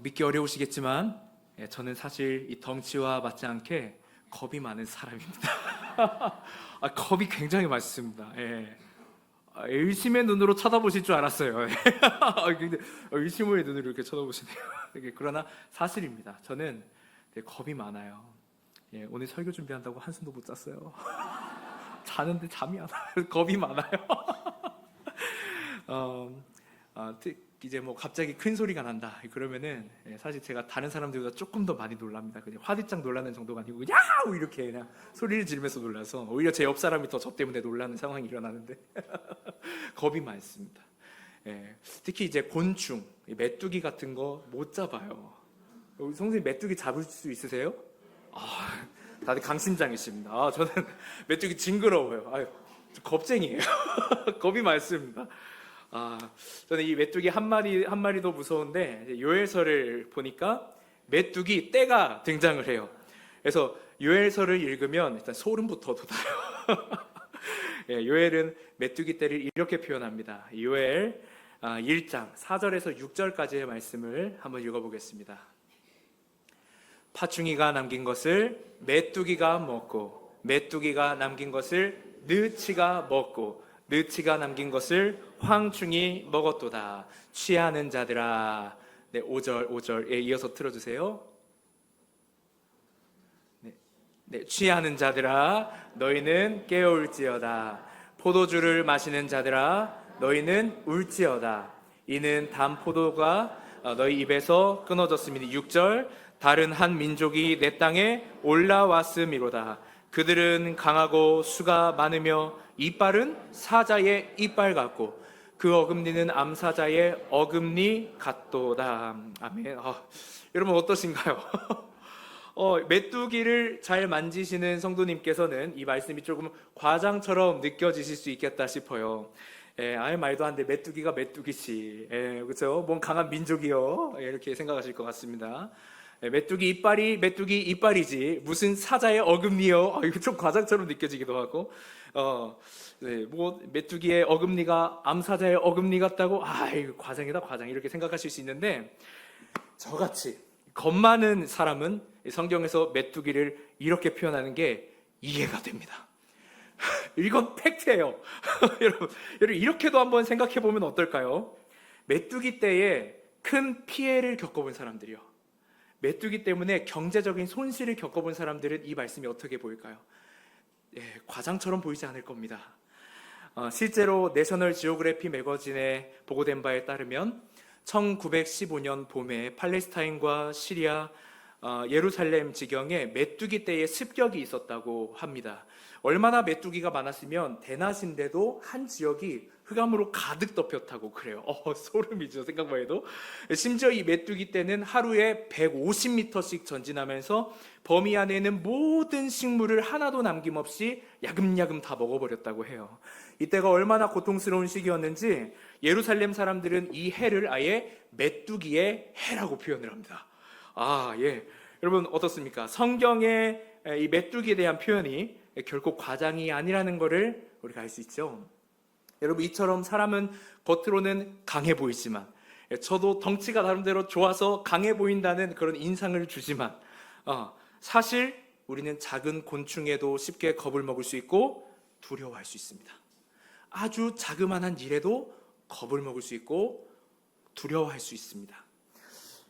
믿기 어려우시겠지만 저는 사실 이 덩치와 맞지 않게 겁이 많은 사람입니다. 겁이 굉장히 많습니다. 의심의 눈으로 쳐다보실 줄 알았어요. 근데 의심의 눈으로 이렇게 쳐다보시네요. 그러나 사실입니다. 저는 겁이 많아요. 오늘 설교 준비한다고 한숨도 못 잤어요. 자는데 잠이 안 와요. 겁이 많아요. 이제 뭐 갑자기 큰 소리가 난다 그러면은 사실 제가 다른 사람들보다 조금 더 많이 놀랍니다. 그냥 화들짝 놀라는 정도가 아니고 야우 이렇게 그냥 소리를 지르면서 놀라서 오히려 제 옆 사람이 더 저 때문에 놀라는 상황이 일어나는데 겁이 많습니다. 특히 이제 곤충, 메뚜기 같은 거 못 잡아요. 선생님 메뚜기 잡을 수 있으세요? 다들 강심장이십니다. 저는 메뚜기 징그러워요. 저 겁쟁이에요. 겁이 많습니다. 저는 이 메뚜기 한 마리도 무서운데 요엘서를 보니까 메뚜기 떼가 등장을 해요. 그래서 요엘서를 읽으면 일단 소름부터 돋아요. 요엘은 메뚜기 떼를 이렇게 표현합니다. 요엘 1장 4절에서 6절까지의 말씀을 한번 읽어보겠습니다. 파충이가 남긴 것을 메뚜기가 먹고 메뚜기가 남긴 것을 느치가 먹고 느치가 남긴 것을 황충이 먹었도다. 취하는 자들아. 5절에 이어서 틀어주세요. 취하는 자들아 너희는 깨어올지어다. 포도주를 마시는 자들아 너희는 울지어다. 이는 단 포도가 너희 입에서 끊어졌음이니. 6절 다른 한 민족이 내 땅에 올라왔음이로다. 그들은 강하고 수가 많으며 이빨은 사자의 이빨 같고 그 어금니는 암사자의 어금니 같도다. 아멘. 여러분 어떠신가요? 메뚜기를 잘 만지시는 성도님께서는 이 말씀이 조금 과장처럼 느껴지실 수 있겠다 싶어요. 아예 말도 안 돼. 메뚜기가 메뚜기지. 그렇죠? 뭔 강한 민족이요. 이렇게 생각하실 것 같습니다. 메뚜기 이빨이지 무슨 사자의 어금니요. 이거 좀 과장처럼 느껴지기도 하고 뭐 메뚜기의 어금니가 암사자의 어금니 같다고 이거 과장이다 과장 이렇게 생각하실 수 있는데 저같이 겁 많은 사람은 성경에서 메뚜기를 이렇게 표현하는 게 이해가 됩니다. 이건 팩트예요. 여러분 이렇게도 한번 생각해 보면 어떨까요? 메뚜기 때에 큰 피해를 겪어본 사람들이요. 메뚜기 때문에 경제적인 손실을 겪어본 사람들은 이 말씀이 어떻게 보일까요? 과장처럼 보이지 않을 겁니다. 실제로 내셔널 지오그래피 매거진에 보고된 바에 따르면 1915년 봄에 팔레스타인과 시리아, 예루살렘 지경에 메뚜기 떼의 습격이 있었다고 합니다. 얼마나 메뚜기가 많았으면 대낮인데도 한 지역이 흑암으로 가득 덮였다고 그래요. 소름이죠, 생각만 해도. 심지어 이 메뚜기 떼는 하루에 150m씩 전진하면서 범위 안에 있는 모든 식물을 하나도 남김없이 야금야금 다 먹어버렸다고 해요. 이때가 얼마나 고통스러운 시기였는지 예루살렘 사람들은 이 해를 아예 메뚜기의 해라고 표현을 합니다. 여러분 어떻습니까? 성경의 이 메뚜기에 대한 표현이 결코 과장이 아니라는 것을 우리가 알 수 있죠. 여러분 이처럼 사람은 겉으로는 강해 보이지만 저도 덩치가 나름대로 좋아서 강해 보인다는 그런 인상을 주지만 사실 우리는 작은 곤충에도 쉽게 겁을 먹을 수 있고 두려워할 수 있습니다. 아주 자그마한 일에도 겁을 먹을 수 있고 두려워할 수 있습니다.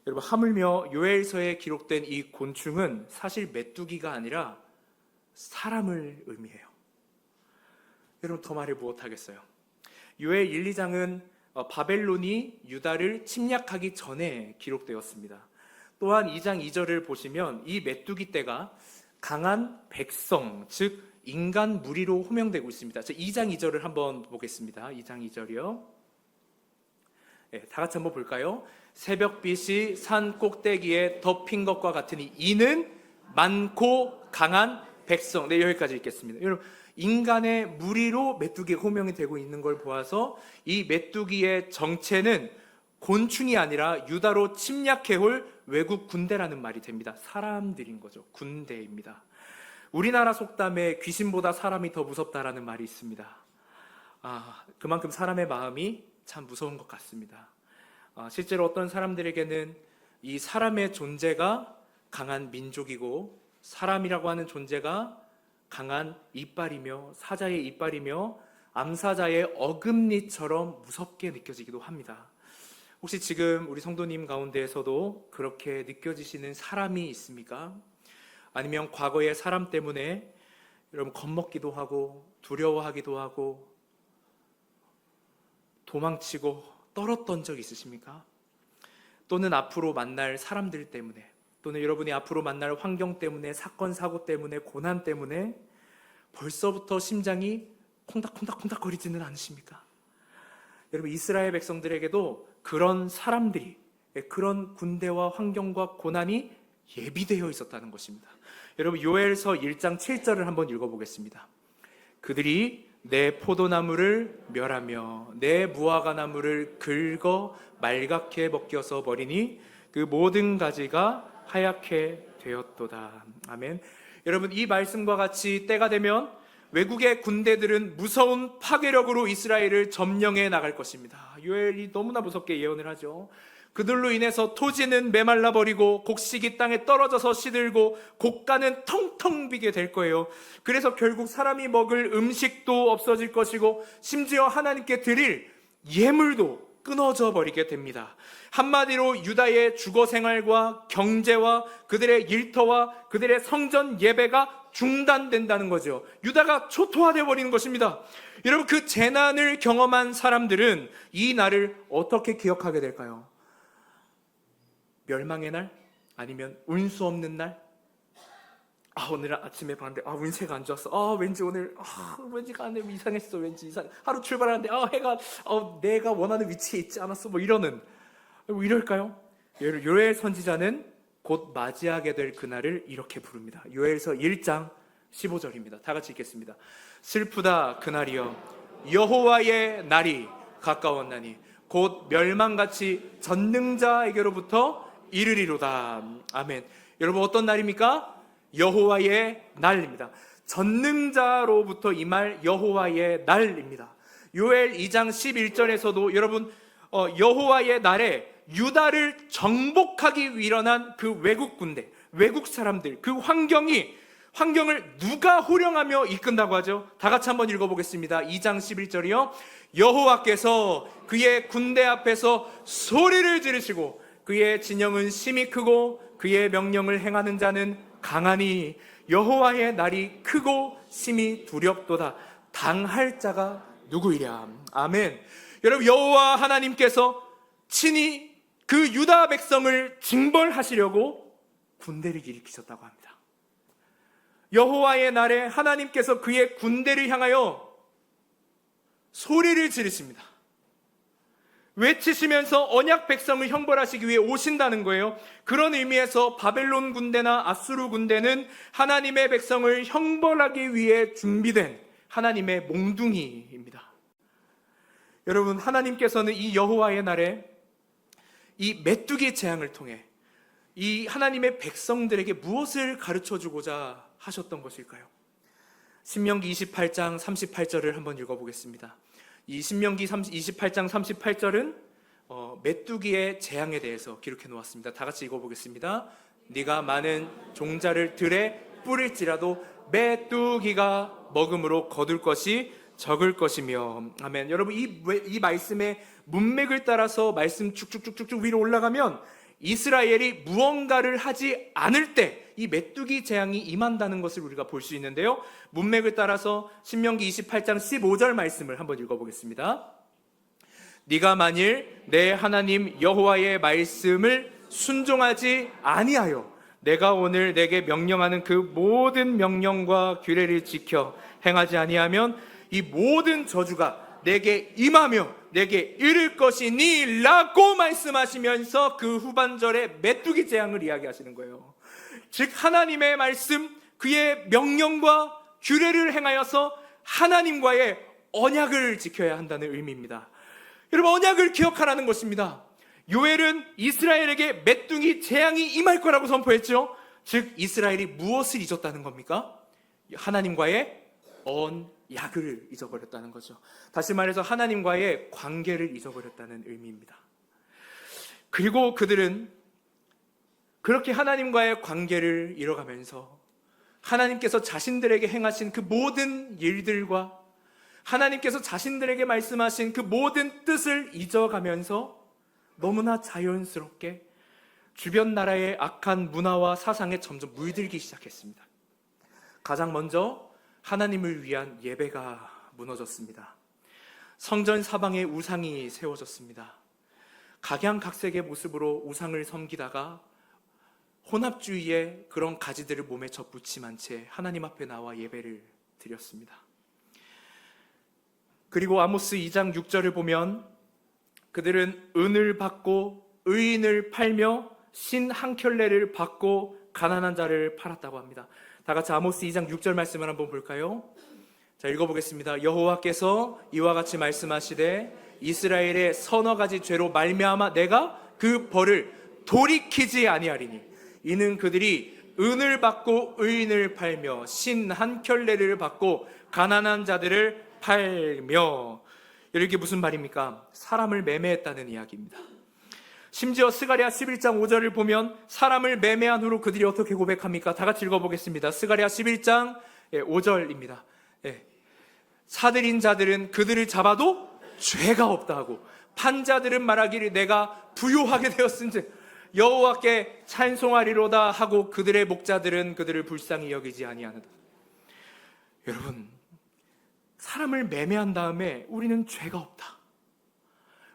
여러분 하물며 요엘서에 기록된 이 곤충은 사실 메뚜기가 아니라 사람을 의미해요. 여러분 더 말을 못하겠어요. 요엘 1, 2장은 바벨론이 유다를 침략하기 전에 기록되었습니다. 또한 2장 2절을 보시면 이 메뚜기 떼가 강한 백성, 즉 인간 무리로 호명되고 있습니다. 2장 2절을 한번 보겠습니다. 2장 2절이요. 다 같이 한번 볼까요? 새벽빛이 산 꼭대기에 덮인 것과 같으니 이는 많고 강한 백성. 여기까지 읽겠습니다. 여러분 인간의 무리로 메뚜기가 호명이 되고 있는 걸 보아서 이 메뚜기의 정체는 곤충이 아니라 유다로 침략해올 외국 군대라는 말이 됩니다. 사람들인 거죠. 군대입니다. 우리나라 속담에 귀신보다 사람이 더 무섭다라는 말이 있습니다. 그만큼 사람의 마음이 참 무서운 것 같습니다. 실제로 어떤 사람들에게는 이 사람의 존재가 강한 민족이고 사람이라고 하는 존재가 강한 이빨이며 사자의 이빨이며 암사자의 어금니처럼 무섭게 느껴지기도 합니다. 혹시 지금 우리 성도님 가운데에서도 그렇게 느껴지시는 사람이 있습니까? 아니면 과거의 사람 때문에 여러분 겁먹기도 하고 두려워하기도 하고 도망치고 떨었던 적 있으십니까? 또는 앞으로 만날 사람들 때문에, 또는 여러분이 앞으로 만날 환경 때문에, 사건 사고 때문에, 고난 때문에 벌써부터 심장이 콩닥콩닥콩닥 거리지는 않으십니까? 여러분, 이스라엘 백성들에게도 그런 사람들이, 그런 군대와 환경과 고난이 예비되어 있었다는 것입니다. 여러분, 요엘서 1장 7절을 한번 읽어보겠습니다. 그들이 내 포도나무를 멸하며 내 무화과나무를 긁어 말갛게 벗겨서 버리니 그 모든 가지가 하얗게 되었도다. 아멘. 여러분, 이 말씀과 같이 때가 되면 외국의 군대들은 무서운 파괴력으로 이스라엘을 점령해 나갈 것입니다. 요엘이 너무나 무섭게 예언을 하죠. 그들로 인해서 토지는 메말라 버리고 곡식이 땅에 떨어져서 시들고 곡간은 텅텅 비게 될 거예요. 그래서 결국 사람이 먹을 음식도 없어질 것이고 심지어 하나님께 드릴 예물도 끊어져 버리게 됩니다. 한마디로 유다의 주거 생활과 경제와 그들의 일터와 그들의 성전 예배가 중단된다는 거죠. 유다가 초토화되어 버리는 것입니다. 여러분, 그 재난을 경험한 사람들은 이 날을 어떻게 기억하게 될까요? 멸망의 날? 아니면 운수 없는 날? 오늘 아침에 봤는데 운세가 안 좋았어. 왠지 오늘 왠지 가는 이상했어. 왠지 이상. 하루 출발하는데 해가 내가 원하는 위치에 있지 않았어. 이러는 이럴까요? 요엘 선지자는 곧 맞이하게 될 그날을 이렇게 부릅니다. 요엘서 1장 15절입니다. 다 같이 읽겠습니다. 슬프다 그날이여 여호와의 날이 가까웠나니 곧 멸망같이 전능자에게로부터 이르리로다. 아멘. 여러분, 어떤 날입니까? 여호와의 날입니다. 전능자로부터 임할 여호와의 날입니다. 요엘 2장 11절에서도 여러분, 여호와의 날에 유다를 정복하기 위련한 그 외국 군대, 외국 사람들, 그 환경을 누가 호령하며 이끈다고 하죠? 다 같이 한번 읽어보겠습니다. 2장 11절이요. 여호와께서 그의 군대 앞에서 소리를 지르시고 그의 진영은 심히 크고 그의 명령을 행하는 자는 강하니 여호와의 날이 크고 심히 두렵도다. 당할 자가 누구이랴. 아멘. 여러분, 여호와 하나님께서 친히 그 유다 백성을 징벌하시려고 군대를 일으키셨다고 합니다. 여호와의 날에 하나님께서 그의 군대를 향하여 소리를 지르십니다. 외치시면서 언약 백성을 형벌하시기 위해 오신다는 거예요. 그런 의미에서 바벨론 군대나 아수르 군대는 하나님의 백성을 형벌하기 위해 준비된 하나님의 몽둥이입니다. 여러분, 하나님께서는 이 여호와의 날에 이 메뚜기 재앙을 통해 이 하나님의 백성들에게 무엇을 가르쳐주고자 하셨던 것일까요? 신명기 28장 38절을 한번 읽어보겠습니다. 이 신명기 28장 38절은 메뚜기의 재앙에 대해서 기록해 놓았습니다. 다 같이 읽어보겠습니다. 네가 많은 종자를 들에 뿌릴지라도 메뚜기가 먹음으로 거둘 것이 적을 것이며. 아멘. 여러분, 이 말씀의 문맥을 따라서 말씀 쭉쭉쭉쭉 위로 올라가면 이스라엘이 무언가를 하지 않을 때 이 메뚜기 재앙이 임한다는 것을 우리가 볼 수 있는데요. 문맥을 따라서 신명기 28장 15절 말씀을 한번 읽어보겠습니다. 네가 만일 내 하나님 여호와의 말씀을 순종하지 아니하여 내가 오늘 내게 명령하는 그 모든 명령과 규례를 지켜 행하지 아니하면 이 모든 저주가 내게 임하며 내게 이를 것이니 라고 말씀하시면서 그 후반절에 메뚜기 재앙을 이야기하시는 거예요. 즉, 하나님의 말씀, 그의 명령과 규례를 행하여서 하나님과의 언약을 지켜야 한다는 의미입니다. 여러분, 언약을 기억하라는 것입니다. 요엘은 이스라엘에게 메뚜기 재앙이 임할 거라고 선포했죠. 즉, 이스라엘이 무엇을 잊었다는 겁니까? 하나님과의 언약을 잊어버렸다는 거죠. 다시 말해서 하나님과의 관계를 잊어버렸다는 의미입니다. 그리고 그들은 그렇게 하나님과의 관계를 잃어가면서 하나님께서 자신들에게 행하신 그 모든 일들과 하나님께서 자신들에게 말씀하신 그 모든 뜻을 잊어가면서 너무나 자연스럽게 주변 나라의 악한 문화와 사상에 점점 물들기 시작했습니다. 가장 먼저 하나님을 위한 예배가 무너졌습니다. 성전 사방에 우상이 세워졌습니다. 각양각색의 모습으로 우상을 섬기다가 혼합주의의 그런 가지들을 몸에 접붙임한 채 하나님 앞에 나와 예배를 드렸습니다. 그리고 아모스 2장 6절을 보면 그들은 은을 받고 의인을 팔며 신 한 켤레를 받고 가난한 자를 팔았다고 합니다. 다 같이 아모스 2장 6절 말씀을 한번 볼까요? 자, 읽어보겠습니다. 여호와께서 이와 같이 말씀하시되 이스라엘의 서너 가지 죄로 말미암아 내가 그 벌을 돌이키지 아니하리니 이는 그들이 은을 받고 의인을 팔며 신 한 켤레를 받고 가난한 자들을 팔며. 이게 무슨 말입니까? 사람을 매매했다는 이야기입니다. 심지어 스가랴 11장 5절을 보면 사람을 매매한 후로 그들이 어떻게 고백합니까? 다 같이 읽어보겠습니다. 스가랴 11장 5절입니다. 사들인 자들은 그들을 잡아도 죄가 없다 하고 판자들은 말하기를 내가 부요하게 되었은즉 여호와께 찬송하리로다 하고 그들의 목자들은 그들을 불쌍히 여기지 아니하느라. 여러분, 사람을 매매한 다음에 우리는 죄가 없다,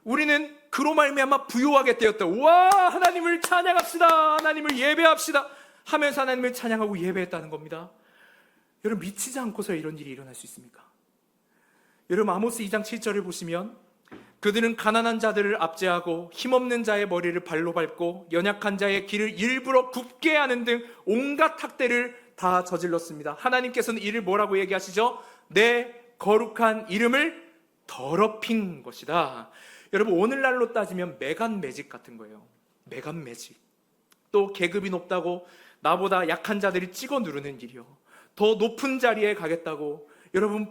우리는 그로 말미암아 부요하게 되었다, 와 하나님을 찬양합시다, 하나님을 예배합시다 하면서 하나님을 찬양하고 예배했다는 겁니다. 여러분, 미치지 않고서 이런 일이 일어날 수 있습니까? 여러분, 아모스 2장 7절을 보시면 그들은 가난한 자들을 압제하고 힘없는 자의 머리를 발로 밟고 연약한 자의 길을 일부러 굽게 하는 등 온갖 학대를 다 저질렀습니다. 하나님께서는 이를 뭐라고 얘기하시죠? 내 거룩한 이름을 더럽힌 것이다. 여러분, 오늘날로 따지면 매간 매직 같은 거예요. 매간 매직. 또 계급이 높다고 나보다 약한 자들이 찍어 누르는 일이요, 더 높은 자리에 가겠다고 여러분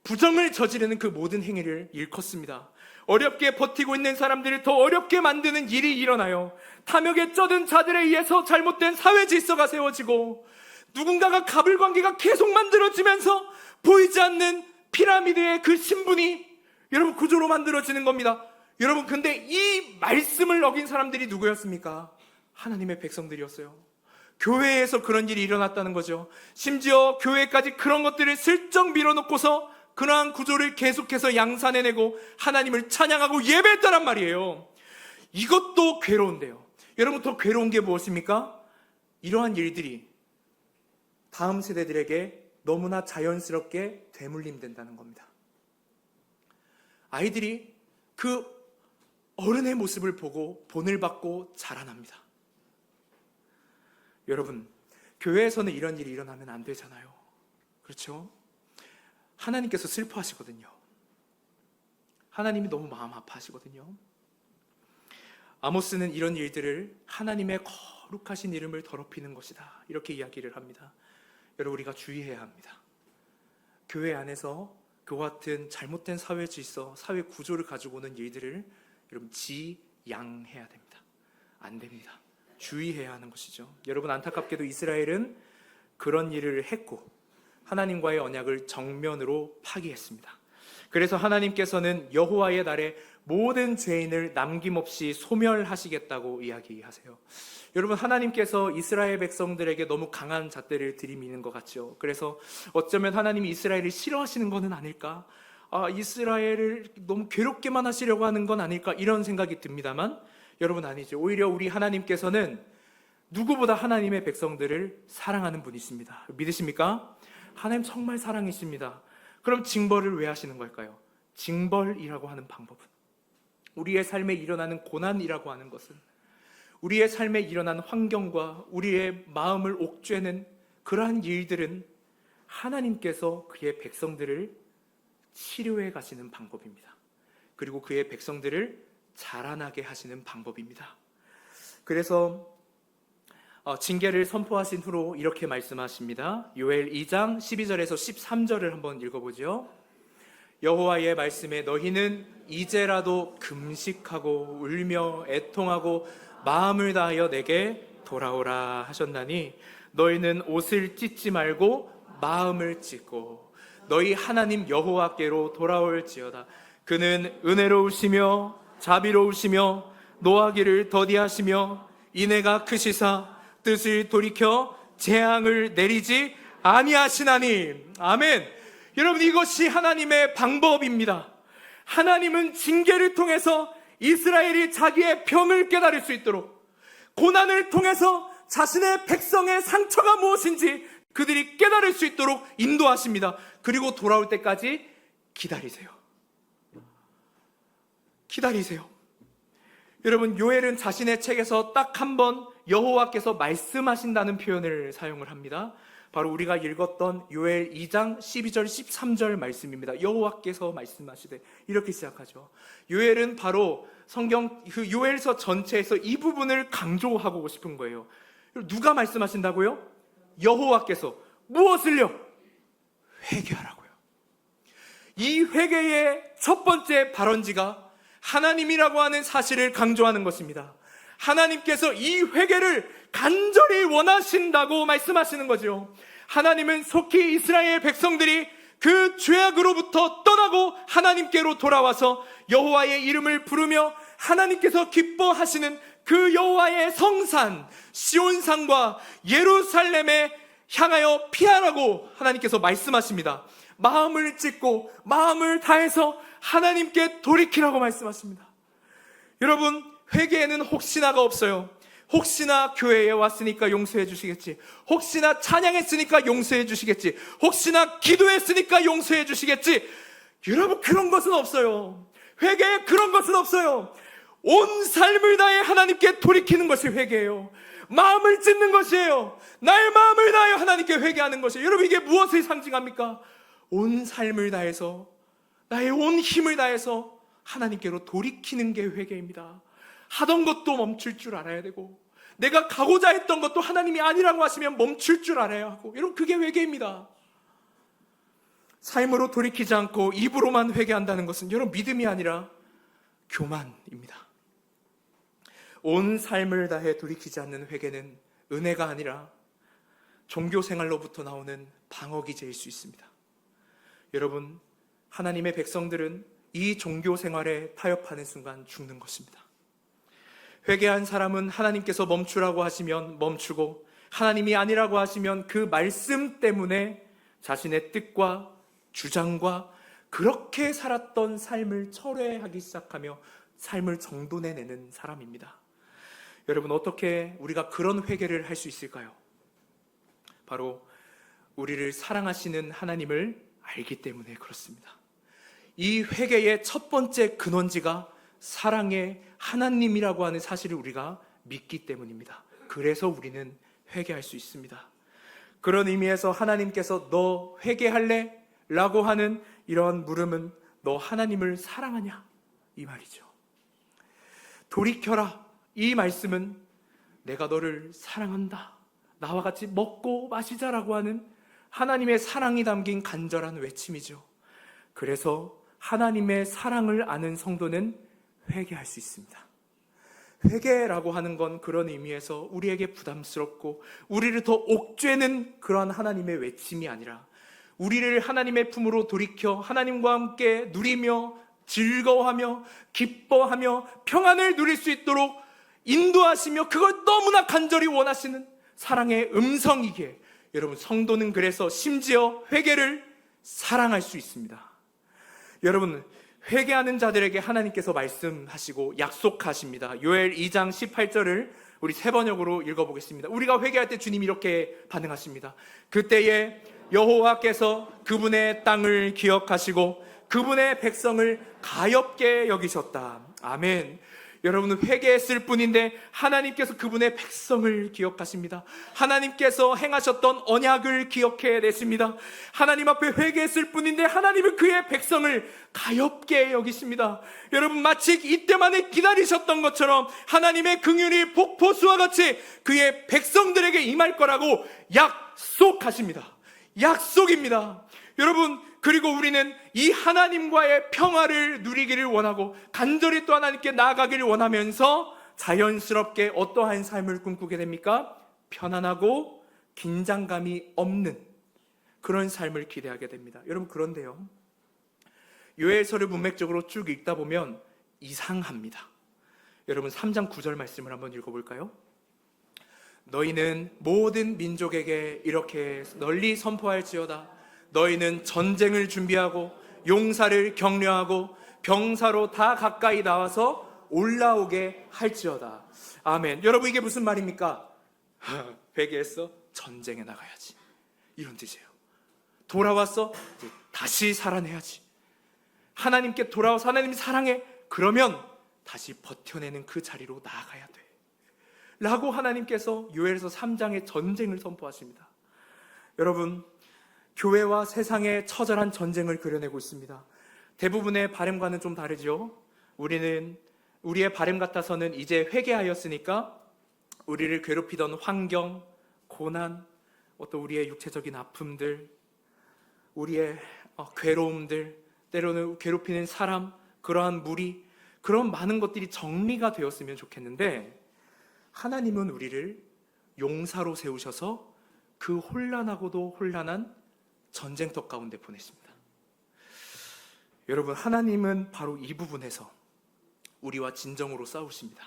부정을 저지르는 그 모든 행위를 일컫습니다. 어렵게 버티고 있는 사람들을 더 어렵게 만드는 일이 일어나요. 탐욕에 쩌든 자들에 의해서 잘못된 사회 질서가 세워지고 누군가가 가불관계가 계속 만들어지면서 보이지 않는 피라미드의 그 신분이 여러분 구조로 만들어지는 겁니다. 여러분, 근데 이 말씀을 어긴 사람들이 누구였습니까? 하나님의 백성들이었어요. 교회에서 그런 일이 일어났다는 거죠. 심지어 교회까지 그런 것들을 슬쩍 밀어놓고서 그러한 구조를 계속해서 양산해내고 하나님을 찬양하고 예배했다란 말이에요. 이것도 괴로운데요. 여러분, 더 괴로운 게 무엇입니까? 이러한 일들이 다음 세대들에게 너무나 자연스럽게 되물림된다는 겁니다. 아이들이 그 어른의 모습을 보고 본을 받고 자라납니다. 여러분, 교회에서는 이런 일이 일어나면 안 되잖아요. 그렇죠? 하나님께서 슬퍼하시거든요. 하나님이 너무 마음 아파하시거든요. 아모스는 이런 일들을 하나님의 거룩하신 이름을 더럽히는 것이다, 이렇게 이야기를 합니다. 여러분, 우리가 주의해야 합니다. 교회 안에서 그와 같은 잘못된 사회 질서, 사회 구조를 가지고 오는 일들을 여러분 지양해야 됩니다. 안 됩니다. 주의해야 하는 것이죠. 여러분, 안타깝게도 이스라엘은 그런 일을 했고 하나님과의 언약을 정면으로 파기했습니다. 그래서 하나님께서는 여호와의 날에 모든 죄인을 남김없이 소멸하시겠다고 이야기하세요. 여러분, 하나님께서 이스라엘 백성들에게 너무 강한 잣대를 들이미는 것 같죠. 그래서 어쩌면 하나님이 이스라엘을 싫어하시는 것은 아닐까, 이스라엘을 너무 괴롭게만 하시려고 하는 건 아닐까, 이런 생각이 듭니다만 여러분, 아니죠. 오히려 우리 하나님께서는 누구보다 하나님의 백성들을 사랑하는 분이십니다. 믿으십니까? 하나님 정말 사랑이십니다. 그럼 징벌을 왜 하시는 걸까요? 징벌이라고 하는 방법은, 우리의 삶에 일어나는 고난이라고 하는 것은, 우리의 삶에 일어나는 환경과 우리의 마음을 옥죄는 그러한 일들은 하나님께서 그의 백성들을 치료해 가시는 방법입니다. 그리고 그의 백성들을 자라나게 하시는 방법입니다. 그래서 징계를 선포하신 후로 이렇게 말씀하십니다. 요엘 2장 12절에서 13절을 한번 읽어보죠. 여호와의 말씀에 너희는 이제라도 금식하고 울며 애통하고 마음을 다하여 내게 돌아오라 하셨나니 너희는 옷을 찢지 말고 마음을 찢고 너희 하나님 여호와께로 돌아올지어다. 그는 은혜로우시며 자비로우시며 노하기를 더디하시며 인애가 크시사 뜻을 돌이켜 재앙을 내리지 아니하시나니. 아멘. 여러분, 이것이 하나님의 방법입니다. 하나님은 징계를 통해서 이스라엘이 자기의 병을 깨달을 수 있도록, 고난을 통해서 자신의 백성의 상처가 무엇인지 그들이 깨달을 수 있도록 인도하십니다. 그리고 돌아올 때까지 기다리세요. 기다리세요. 여러분, 요엘은 자신의 책에서 딱 한 번 여호와께서 말씀하신다는 표현을 사용을 합니다. 바로 우리가 읽었던 요엘 2장 12절 13절 말씀입니다. 여호와께서 말씀하시되, 이렇게 시작하죠. 요엘은 바로 성경 그 요엘서 전체에서 이 부분을 강조하고 싶은 거예요. 누가 말씀하신다고요? 여호와께서. 무엇을요? 회개하라고요. 이 회개의 첫 번째 발원지가 하나님이라고 하는 사실을 강조하는 것입니다. 하나님께서 이 회개를 간절히 원하신다고 말씀하시는 거죠. 하나님은 속히 이스라엘 백성들이 그 죄악으로부터 떠나고 하나님께로 돌아와서 여호와의 이름을 부르며 하나님께서 기뻐하시는 그 여호와의 성산 시온산과 예루살렘에 향하여 피하라고 하나님께서 말씀하십니다. 마음을 찢고 마음을 다해서 하나님께 돌이키라고 말씀하십니다. 여러분, 회개에는 혹시나가 없어요. 혹시나 교회에 왔으니까 용서해 주시겠지, 혹시나 찬양했으니까 용서해 주시겠지, 혹시나 기도했으니까 용서해 주시겠지. 여러분, 그런 것은 없어요. 회개에 그런 것은 없어요. 온 삶을 다해 하나님께 돌이키는 것이 회개예요. 마음을 찢는 것이에요. 나의 마음을 다하여 하나님께 회개하는 것이에요. 여러분, 이게 무엇을 상징합니까? 온 삶을 다해서, 나의 온 힘을 다해서 하나님께로 돌이키는 게 회개입니다. 하던 것도 멈출 줄 알아야 되고, 내가 가고자 했던 것도 하나님이 아니라고 하시면 멈출 줄 알아야 하고, 여러분, 그게 회개입니다. 삶으로 돌이키지 않고 입으로만 회개한다는 것은 여러분, 믿음이 아니라 교만입니다. 온 삶을 다해 돌이키지 않는 회개는 은혜가 아니라 종교 생활로부터 나오는 방어기제일 수 있습니다. 여러분, 하나님의 백성들은 이 종교 생활에 타협하는 순간 죽는 것입니다. 회개한 사람은 하나님께서 멈추라고 하시면 멈추고, 하나님이 아니라고 하시면 그 말씀 때문에 자신의 뜻과 주장과 그렇게 살았던 삶을 철회하기 시작하며 삶을 정돈해내는 사람입니다. 여러분, 어떻게 우리가 그런 회개를 할 수 있을까요? 바로 우리를 사랑하시는 하나님을 알기 때문에 그렇습니다. 이 회개의 첫 번째 근원지가 사랑의 하나님이라고 하는 사실을 우리가 믿기 때문입니다. 그래서 우리는 회개할 수 있습니다. 그런 의미에서 하나님께서 너 회개할래? 라고 하는 이런 물음은 너 하나님을 사랑하냐? 이 말이죠. 돌이켜라. 이 말씀은 내가 너를 사랑한다, 나와 같이 먹고 마시자라고 하는 하나님의 사랑이 담긴 간절한 외침이죠. 그래서 하나님의 사랑을 아는 성도는 회개할 수 있습니다. 회개라고 하는 건 그런 의미에서 우리에게 부담스럽고 우리를 더 옥죄는 그런 하나님의 외침이 아니라, 우리를 하나님의 품으로 돌이켜 하나님과 함께 누리며 즐거워하며 기뻐하며 평안을 누릴 수 있도록 인도하시며 그걸 너무나 간절히 원하시는 사랑의 음성이기에, 여러분, 성도는 그래서 심지어 회개를 사랑할 수 있습니다. 여러분, 회개하는 자들에게 하나님께서 말씀하시고 약속하십니다. 요엘 2장 18절을 우리 세 번역으로 읽어보겠습니다. 우리가 회개할 때 주님이 이렇게 반응하십니다. 그때에 여호와께서 그분의 땅을 기억하시고 그분의 백성을 가엾게 여기셨다. 아멘. 여러분은 회개했을 뿐인데 하나님께서 그분의 백성을 기억하십니다. 하나님께서 행하셨던 언약을 기억해 내십니다. 하나님 앞에 회개했을 뿐인데 하나님은 그의 백성을 가엾게 여기십니다. 여러분, 마치 이때만에 기다리셨던 것처럼 하나님의 긍휼이 폭포수와 같이 그의 백성들에게 임할 거라고 약속하십니다. 약속입니다. 여러분, 그리고 우리는 이 하나님과의 평화를 누리기를 원하고 간절히 또 하나님께 나아가기를 원하면서 자연스럽게 어떠한 삶을 꿈꾸게 됩니까? 편안하고 긴장감이 없는 그런 삶을 기대하게 됩니다. 여러분, 그런데요, 요엘서를 문맥적으로 쭉 읽다 보면 이상합니다. 여러분, 3장 9절 말씀을 한번 읽어볼까요? 너희는 모든 민족에게 이렇게 널리 선포할지어다. 너희는 전쟁을 준비하고 용사를 격려하고 병사로 다 가까이 나와서 올라오게 할지어다. 아멘. 여러분, 이게 무슨 말입니까? 회개했어? 전쟁에 나가야지, 이런 뜻이에요. 돌아왔어? 이제 다시 살아내야지. 하나님께 돌아와서 하나님 사랑해, 그러면 다시 버텨내는 그 자리로 나아가야 돼 라고 하나님께서 요엘서 3장의 전쟁을 선포하십니다. 여러분, 교회와 세상의 처절한 전쟁을 그려내고 있습니다. 대부분의 바램과는 좀 다르죠. 우리의 바램 같아서는 이제 회개하였으니까 우리를 괴롭히던 환경, 고난, 어떤 우리의 육체적인 아픔들, 우리의 괴로움들, 때로는 괴롭히는 사람, 그러한 무리, 그런 많은 것들이 정리가 되었으면 좋겠는데, 하나님은 우리를 용사로 세우셔서 그 혼란하고도 혼란한 전쟁터 가운데 보내십니다. 여러분, 하나님은 바로 이 부분에서 우리와 진정으로 싸우십니다.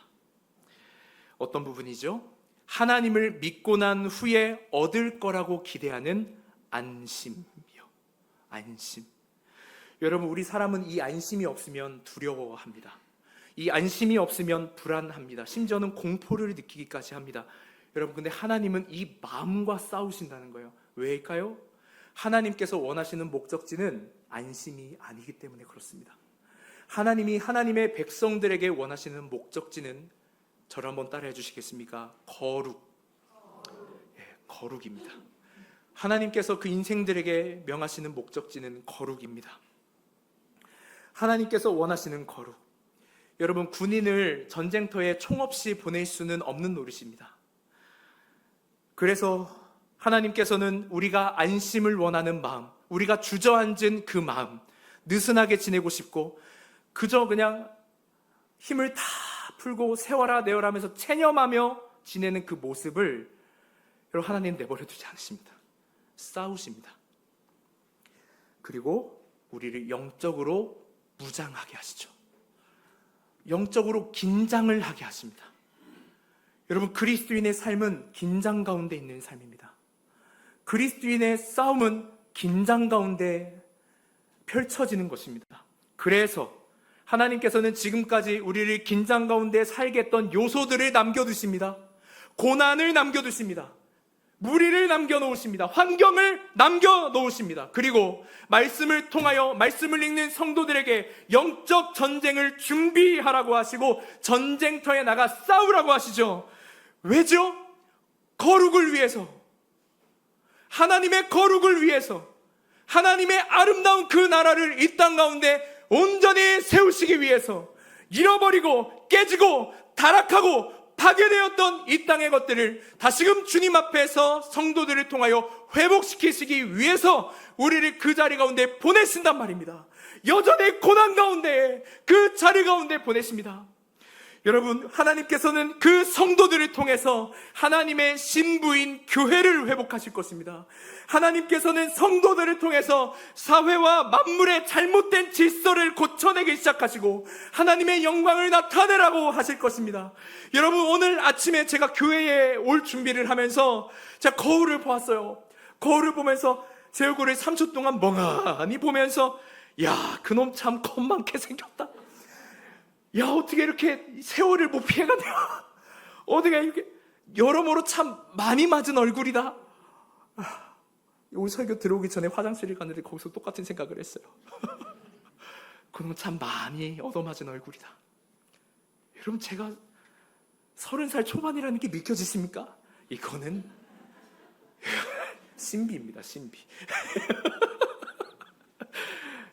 어떤 부분이죠? 하나님을 믿고 난 후에 얻을 거라고 기대하는 안심이요. 안심. 여러분, 우리 사람은 이 안심이 없으면 두려워합니다. 이 안심이 없으면 불안합니다. 심지어는 공포를 느끼기까지 합니다. 여러분, 근데 하나님은 이 마음과 싸우신다는 거예요. 왜일까요? 하나님께서 원하시는 목적지는 안심이 아니기 때문에 그렇습니다. 하나님이 하나님의 백성들에게 원하시는 목적지는, 저를 한번 따라해 주시겠습니까? 거룩. 거룩입니다. 하나님께서 그 인생들에게 명하시는 목적지는 거룩입니다. 하나님께서 원하시는 거룩. 여러분, 군인을 전쟁터에 총 없이 보낼 수는 없는 노릇입니다. 그래서 하나님께서는 우리가 안심을 원하는 마음, 우리가 주저앉은 그 마음, 느슨하게 지내고 싶고 그저 그냥 힘을 다 풀고 세워라 내어라 하면서 체념하며 지내는 그 모습을 여러분, 하나님 내버려 두지 않으십니다. 싸우십니다. 그리고 우리를 영적으로 무장하게 하시죠. 영적으로 긴장을 하게 하십니다. 여러분, 그리스도인의 삶은 긴장 가운데 있는 삶입니다. 그리스도인의 싸움은 긴장 가운데 펼쳐지는 것입니다. 그래서 하나님께서는 지금까지 우리를 긴장 가운데 살게 했던 요소들을 남겨두십니다. 고난을 남겨두십니다. 무리를 남겨놓으십니다. 환경을 남겨놓으십니다. 그리고 말씀을 통하여 말씀을 읽는 성도들에게 영적 전쟁을 준비하라고 하시고 전쟁터에 나가 싸우라고 하시죠. 왜죠? 거룩을 위해서, 하나님의 거룩을 위해서, 하나님의 아름다운 그 나라를 이 땅 가운데 온전히 세우시기 위해서 잃어버리고 깨지고 타락하고 파괴되었던 이 땅의 것들을 다시금 주님 앞에서 성도들을 통하여 회복시키시기 위해서 우리를 그 자리 가운데 보내신단 말입니다. 여전히 고난 가운데, 그 자리 가운데 보내십니다. 여러분, 하나님께서는 그 성도들을 통해서 하나님의 신부인 교회를 회복하실 것입니다. 하나님께서는 성도들을 통해서 사회와 만물의 잘못된 질서를 고쳐내기 시작하시고 하나님의 영광을 나타내라고 하실 것입니다. 여러분, 오늘 아침에 제가 교회에 올 준비를 하면서 제가 거울을 보았어요. 거울을 보면서 제 얼굴을 3초 동안 멍하니 보면서, 야, 그놈 참 겁많게 생겼다. 야, 어떻게 이렇게 세월을 못 피해가냐, 어떻게 이렇게 여러모로 참 많이 맞은 얼굴이다. 오늘 설교 들어오기 전에 화장실을 갔는데 거기서 똑같은 생각을 했어요. 그놈 참 많이 얻어맞은 얼굴이다. 여러분, 제가 30살 초반이라는 게 믿겨지십니까? 이거는 신비입니다, 신비.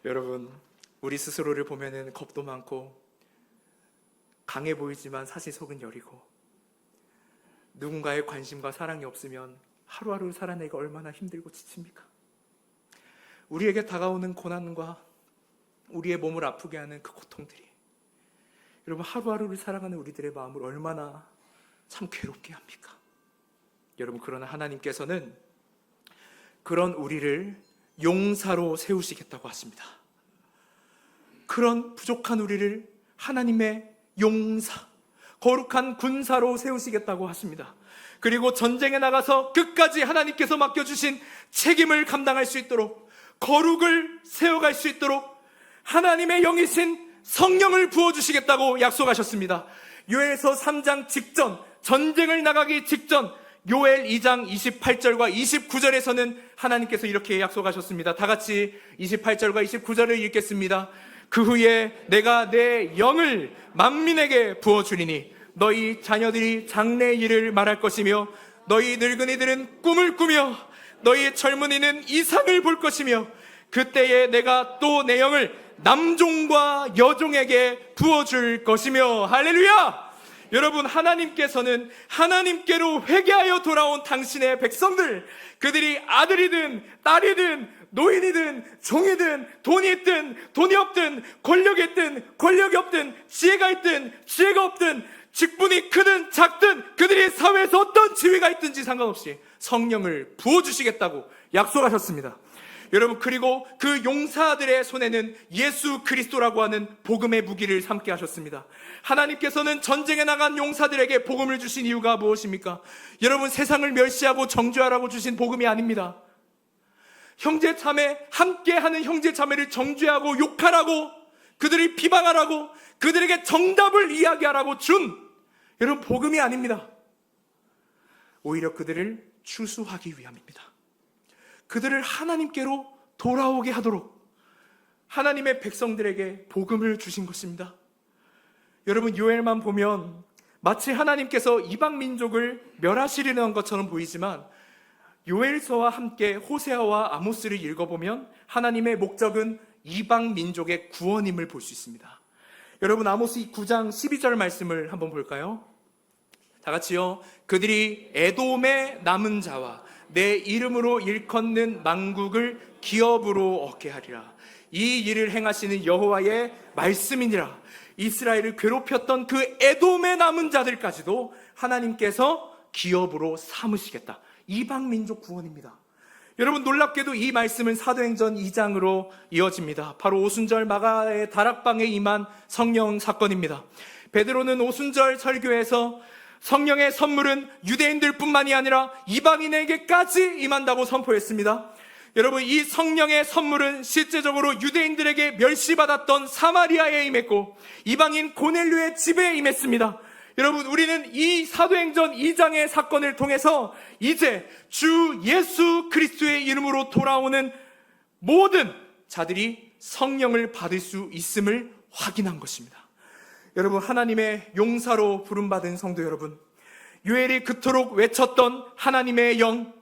여러분, 우리 스스로를 보면은 겁도 많고 강해 보이지만 사실 속은 여리고, 누군가의 관심과 사랑이 없으면 하루하루 살아내기가 얼마나 힘들고 지칩니까? 우리에게 다가오는 고난과 우리의 몸을 아프게 하는 그 고통들이, 여러분, 하루하루를 살아가는 우리들의 마음을 얼마나 참 괴롭게 합니까? 여러분, 그러나 하나님께서는 그런 우리를 용사로 세우시겠다고 하십니다. 그런 부족한 우리를 하나님의 용사, 거룩한 군사로 세우시겠다고 하십니다. 그리고 전쟁에 나가서 끝까지 하나님께서 맡겨주신 책임을 감당할 수 있도록, 거룩을 세워갈 수 있도록 하나님의 영이신 성령을 부어주시겠다고 약속하셨습니다. 요엘서 3장 직전, 전쟁을 나가기 직전 요엘 2장 28절과 29절에서는 하나님께서 이렇게 약속하셨습니다. 다 같이 28절과 29절을 읽겠습니다. 그 후에 내가 내 영을 만민에게 부어주리니 너희 자녀들이 장래의 일을 말할 것이며 너희 늙은이들은 꿈을 꾸며 너희 젊은이는 이상을 볼 것이며 그때에 내가 또 내 영을 남종과 여종에게 부어줄 것이며. 할렐루야! 여러분, 하나님께서는 하나님께로 회개하여 돌아온 당신의 백성들, 그들이 아들이든 딸이든 노인이든 종이든 돈이 있든 돈이 없든 권력이 있든 권력이 없든 지혜가 있든 지혜가 없든 직분이 크든 작든 그들이 사회에서 어떤 지위가 있든지 상관없이 성령을 부어주시겠다고 약속하셨습니다. 여러분, 그리고 그 용사들의 손에는 예수 그리스도라고 하는 복음의 무기를 삼게 하셨습니다. 하나님께서는 전쟁에 나간 용사들에게 복음을 주신 이유가 무엇입니까? 여러분, 세상을 멸시하고 정죄하라고 주신 복음이 아닙니다. 형제 자매, 함께하는 형제 자매를 정죄하고 욕하라고, 그들을 비방하라고, 그들에게 정답을 이야기하라고 준 여러분 복음이 아닙니다. 오히려 그들을 추수하기 위함입니다. 그들을 하나님께로 돌아오게 하도록 하나님의 백성들에게 복음을 주신 것입니다. 여러분, 요엘만 보면 마치 하나님께서 이방 민족을 멸하시려는 것처럼 보이지만 요엘서와 함께 호세아와 아모스를 읽어보면 하나님의 목적은 이방 민족의 구원임을 볼 수 있습니다. 여러분, 아모스 9장 12절 말씀을 한번 볼까요? 다 같이요. 그들이 에돔의 남은 자와 내 이름으로 일컫는 만국을 기업으로 얻게 하리라. 이 일을 행하시는 여호와의 말씀이니라. 이스라엘을 괴롭혔던 그 에돔의 남은 자들까지도 하나님께서 기업으로 삼으시겠다. 이방 민족 구원입니다. 여러분, 놀랍게도 이 말씀은 사도행전 2장으로 이어집니다. 바로 오순절 마가의 다락방에 임한 성령 사건입니다. 베드로는 오순절 설교에서 성령의 선물은 유대인들뿐만이 아니라 이방인에게까지 임한다고 선포했습니다. 여러분, 이 성령의 선물은 실제적으로 유대인들에게 멸시받았던 사마리아에 임했고 이방인 고넬료의 집에 임했습니다. 여러분, 우리는 이 사도행전 2장의 사건을 통해서 이제 주 예수 그리스도의 이름으로 돌아오는 모든 자들이 성령을 받을 수 있음을 확인한 것입니다. 여러분, 하나님의 용사로 부름받은 성도 여러분, 요엘이 그토록 외쳤던 하나님의 영,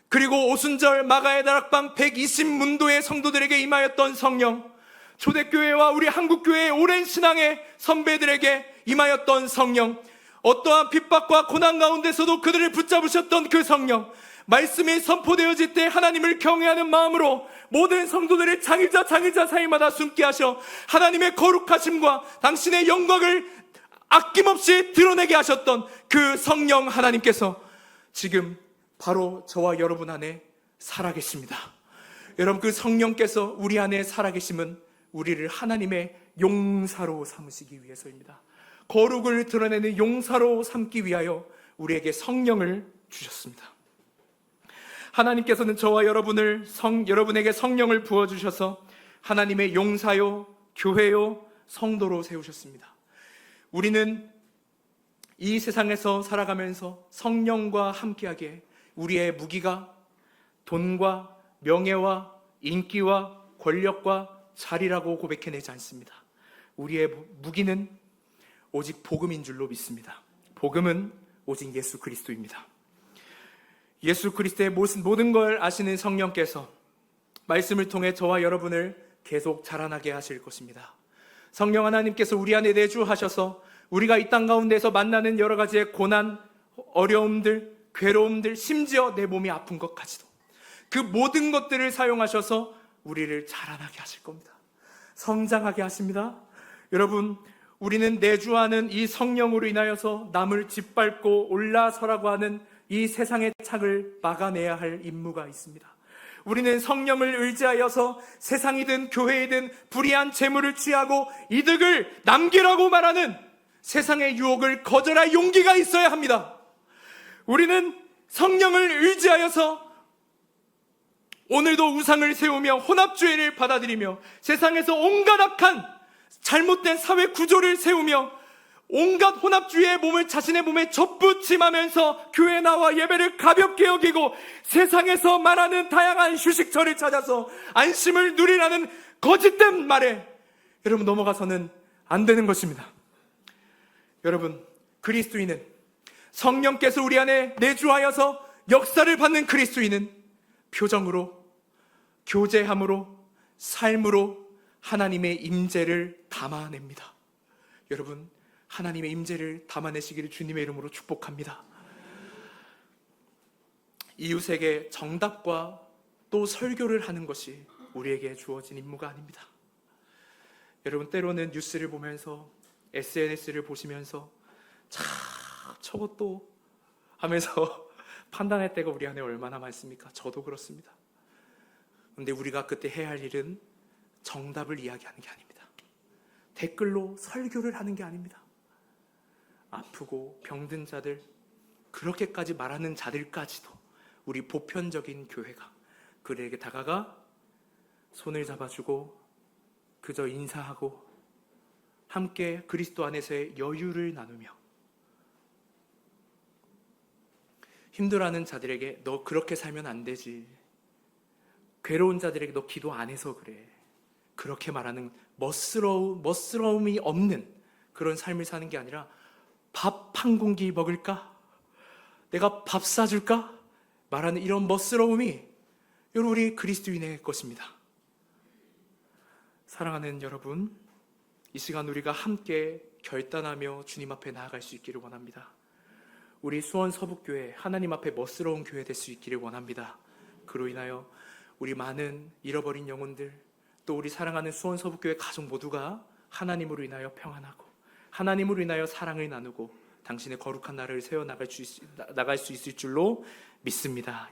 그리고 오순절 마가의 다락방 120문도의 성도들에게 임하였던 성령, 초대교회와 우리 한국교회의 오랜 신앙의 선배들에게 임하였던 성령, 어떠한 핍박과 고난 가운데서도 그들을 붙잡으셨던 그 성령, 말씀이 선포되어질 때 하나님을 경외하는 마음으로 모든 성도들의 장일자 사이마다 숨게 하셔 하나님의 거룩하심과 당신의 영광을 아낌없이 드러내게 하셨던 그 성령 하나님께서 지금 바로 저와 여러분 안에 살아계십니다. 여러분, 그 성령께서 우리 안에 살아계심은 우리를 하나님의 용사로 삼으시기 위해서입니다. 거룩을 드러내는 용사로 삼기 위하여 우리에게 성령을 주셨습니다. 하나님께서는 저와 여러분에게 성령을 부어주셔서 하나님의 용사요, 교회요, 성도로 세우셨습니다. 우리는 이 세상에서 살아가면서 성령과 함께하기에 우리의 무기가 돈과 명예와 인기와 권력과 자리라고 고백해내지 않습니다. 우리의 무기는 오직 복음인 줄로 믿습니다. 복음은 오직 예수 그리스도입니다. 예수 그리스도의 모든 걸 아시는 성령께서 말씀을 통해 저와 여러분을 계속 자라나게 하실 것입니다. 성령 하나님께서 우리 안에 내주하셔서 우리가 이 땅 가운데서 만나는 여러 가지의 고난, 어려움들, 괴로움들, 심지어 내 몸이 아픈 것까지도 그 모든 것들을 사용하셔서 우리를 자라나게 하실 겁니다. 성장하게 하십니다. 여러분, 우리는 내주하는 이 성령으로 인하여서 남을 짓밟고 올라서라고 하는 이 세상의 착을 막아내야 할 임무가 있습니다. 우리는 성령을 의지하여서 세상이든 교회이든 불의한 재물을 취하고 이득을 남기라고 말하는 세상의 유혹을 거절할 용기가 있어야 합니다. 우리는 성령을 의지하여서 오늘도 우상을 세우며 혼합주의를 받아들이며 세상에서 온갖 악한 잘못된 사회 구조를 세우며 온갖 혼합주의의 몸을 자신의 몸에 접붙임하면서 교회 나와 예배를 가볍게 여기고 세상에서 말하는 다양한 휴식처를 찾아서 안심을 누리라는 거짓된 말에 여러분 넘어가서는 안 되는 것입니다. 여러분, 그리스도인은 성령께서 우리 안에 내주하여서 역사를 받는 그리스도인은 표정으로, 교제함으로, 삶으로 하나님의 임재를 담아냅니다. 여러분, 하나님의 임재를 담아내시기를 주님의 이름으로 축복합니다. 이웃에게 정답과 또 설교를 하는 것이 우리에게 주어진 임무가 아닙니다. 여러분, 때로는 뉴스를 보면서 SNS를 보시면서 참 저것도 하면서 판단할 때가 우리 안에 얼마나 많습니까? 저도 그렇습니다. 그런데 우리가 그때 해야 할 일은 정답을 이야기하는 게 아닙니다. 댓글로 설교를 하는 게 아닙니다. 아프고 병든 자들, 그렇게까지 말하는 자들까지도 우리 보편적인 교회가 그들에게 다가가 손을 잡아주고 그저 인사하고 함께 그리스도 안에서의 여유를 나누며 힘들어하는 자들에게 너 그렇게 살면 안 되지, 괴로운 자들에게 너 기도 안 해서 그래, 그렇게 말하는 멋스러움이 없는 그런 삶을 사는 게 아니라 밥 한 공기 먹을까? 내가 밥 사줄까? 말하는 이런 멋스러움이 여러분 우리 그리스도인의 것입니다. 사랑하는 여러분, 이 시간 우리가 함께 결단하며 주님 앞에 나아갈 수 있기를 원합니다. 우리 수원 서북교회 하나님 앞에 멋스러운 교회 될 수 있기를 원합니다. 그로 인하여 우리 많은 잃어버린 영혼들, 또 우리 사랑하는 수원 서북교회 가족 모두가 하나님으로 인하여 평안하고 하나님으로 인하여 사랑을 나누고 당신의 거룩한 나라를 세워나갈 수 있을 줄로 믿습니다.